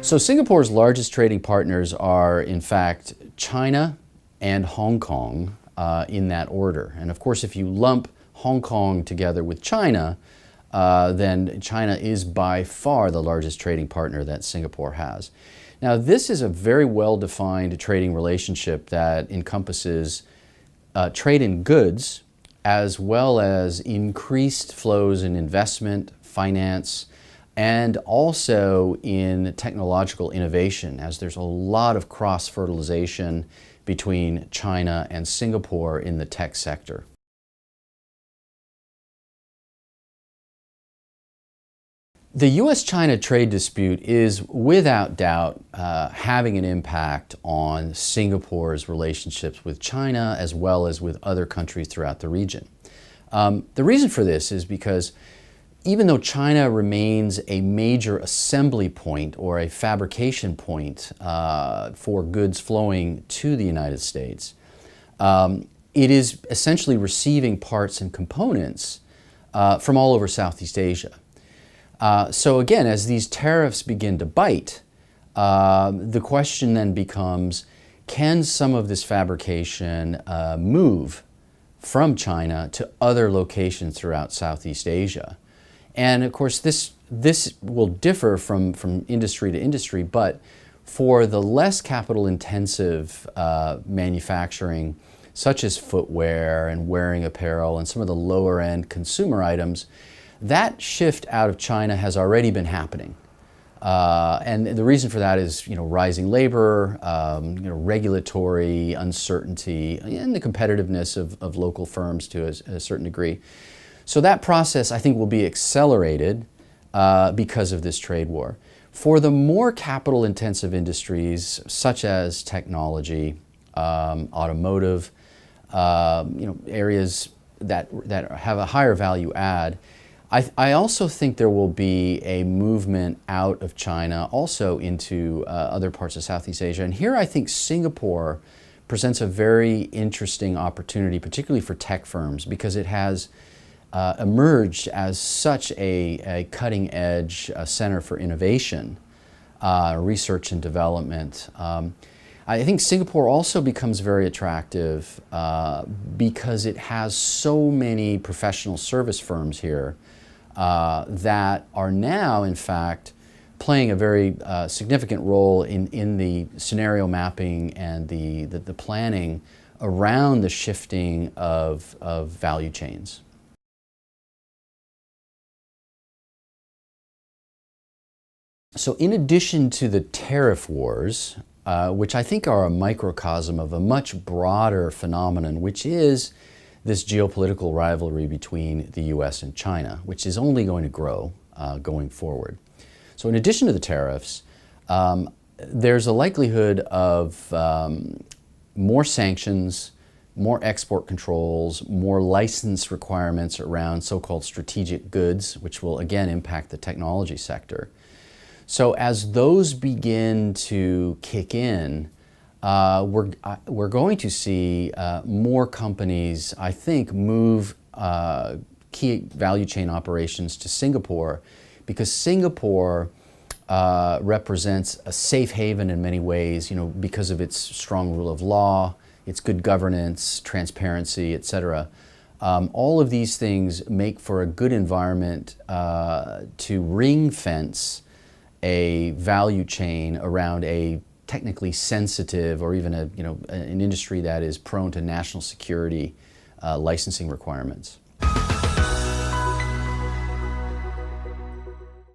So Singapore's largest trading partners are, in fact, China and Hong Kong in that order. And of course, if you lump Hong Kong together with China, then China is by far the largest trading partner that Singapore has. Now, this is a very well-defined trading relationship that encompasses trade in goods as well as increased flows in investment, finance, and also in technological innovation, as there's a lot of cross-fertilization between China and Singapore in the tech sector. The U.S.-China trade dispute is without doubt having an impact on Singapore's relationships with China as well as with other countries throughout the region. The reason for this is because even though China remains a major assembly point or a fabrication point for goods flowing to the United States, it is essentially receiving parts and components from all over Southeast Asia. So again, as these tariffs begin to bite, the question then becomes, can some of this fabrication move from China to other locations throughout Southeast Asia? And of course, this will differ from industry to industry, but for the less capital-intensive manufacturing, such as footwear and wearing apparel and some of the lower-end consumer items, that shift out of China has already been happening. And the reason for that is, rising labor, regulatory uncertainty, and the competitiveness of local firms to a certain degree. So that process, I think, will be accelerated because of this trade war. For the more capital-intensive industries, such as technology, automotive, areas that have a higher value add, I also think there will be a movement out of China also into other parts of Southeast Asia. And here I think Singapore presents a very interesting opportunity, particularly for tech firms, because it has emerged as such a cutting-edge center for innovation, research and development. I think Singapore also becomes very attractive because it has so many professional service firms here that are now, in fact, playing a very significant role in the scenario mapping and the planning around the shifting of value chains. So in addition to the tariff wars, which I think are a microcosm of a much broader phenomenon, which is this geopolitical rivalry between the U.S. and China, which is only going to grow going forward. So in addition to the tariffs, there's a likelihood of more sanctions, more export controls, more license requirements around so-called strategic goods, which will again impact the technology sector. So as those begin to kick in, we're going to see more companies, I think, move key value chain operations to Singapore, because Singapore represents a safe haven in many ways, because of its strong rule of law, its good governance, transparency, etc. All of these things make for a good environment to ring fence a value chain around a technically sensitive, or even an industry that is prone to national security licensing requirements.